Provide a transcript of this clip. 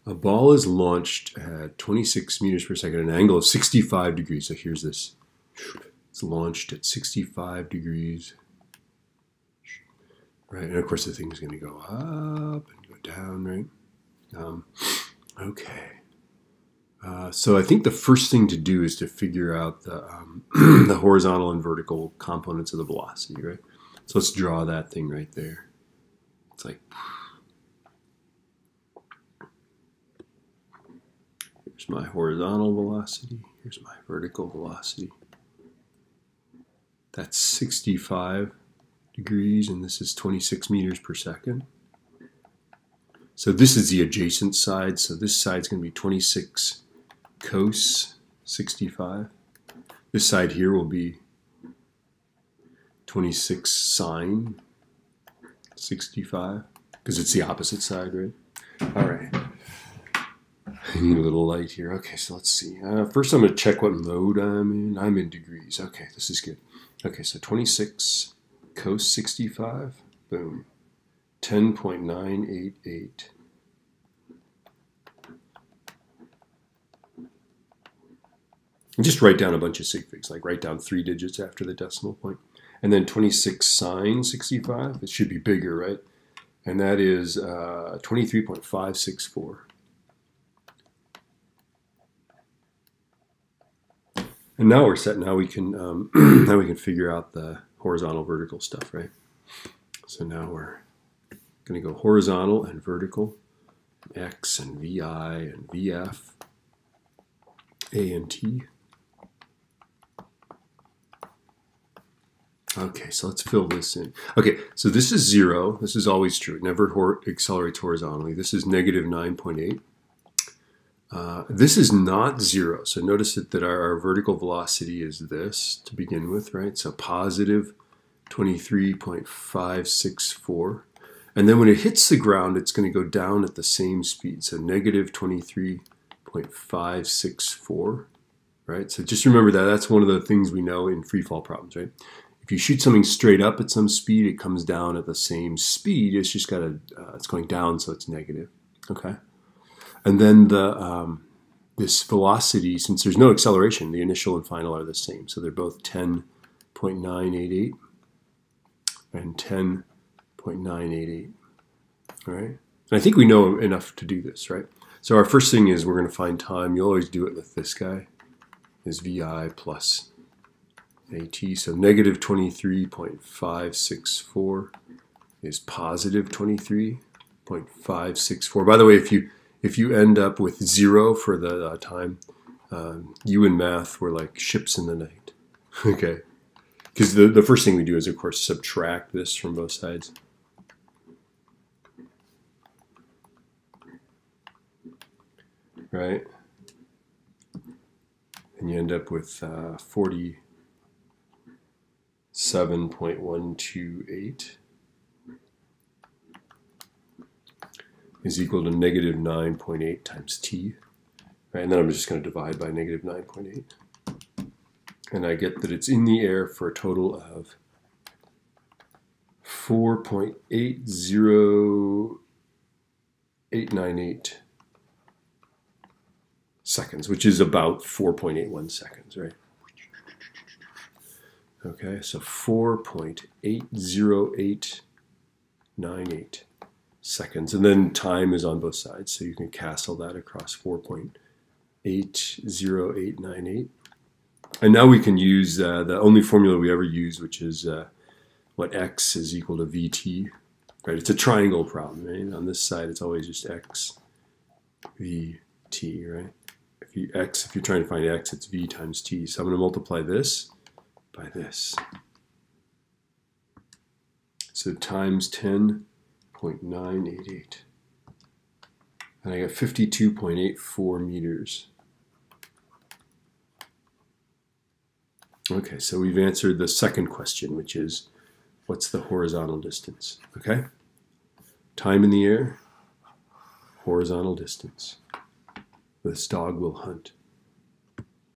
A ball is launched at 26 meters per second at an angle of 65 degrees. So here's this. It's launched at 65 degrees. Right, and of course the thing is going to go up and go down, right? Okay. So I think the first thing to do is to figure out the, the horizontal and vertical components of the velocity, right? So let's draw that thing right there. It's like, here's my horizontal velocity, here's my vertical velocity. That's 65 degrees, and this is 26 meters per second. So this is the adjacent side, so this side's going to be 26 cos 65. This side here will be 26 sine 65, because it's the opposite side, right? All right. I need a little light here. Okay, so let's see. First I'm going to check what mode I'm in. I'm in degrees. Okay, this is good. Okay, so 26 cos 65, boom, 10.988. And just write down a bunch of sig figs, like write down 3 digits after the decimal point. And then 26 sine 65, it should be bigger, right? And that is 23.564. And now we're set. Now we can now we can figure out the horizontal vertical stuff, right? So now we're going to go horizontal and vertical, x and vi and vf, a and t. Okay, so let's fill this in. Okay, so this is 0. This is always true. It never accelerates horizontally. This is negative 9.8. This is not 0. So notice that our vertical velocity is this to begin with, right? So positive 23.564. And then when it hits the ground, it's going to go down at the same speed. So negative 23.564, right? So just remember that. That's one of the things we know in free fall problems, right? If you shoot something straight up at some speed, it comes down at the same speed. It's just got a, it's going down, so it's negative, okay? And then the this velocity, since there's no acceleration, the initial and final are the same. So they're both 10.988 and 10.988, all right? And I think we know enough to do this, right? So our first thing is we're going to find time. You'll always do it with this guy, is VI plus AT. So negative 23.564 is positive 23.564. By the way, if you end up with 0 for the time, you in math were like ships in the night. Okay, because the first thing we do is, of course, subtract this from both sides. Right? And you end up with 47.128 is equal to negative 9.8 times t. Right? And then I'm just going to divide by negative 9.8. And I get that it's in the air for a total of 4.80898 seconds, which is about 4.81 seconds, right? Okay, so 4.80898 seconds. And then time is on both sides, so you can castle that across 4.80898. And now we can use the only formula we ever use, which is what x is equal to vt. Right? It's a triangle problem, right? On this side, it's always just x, vt, right? If you're trying to find x, it's v times t. So I'm going to multiply this by this. So times 10.988. And I got 52.84 meters. Okay, so we've answered the second question, which is, what's the horizontal distance? Okay? Time in the air, horizontal distance. This dog will hunt.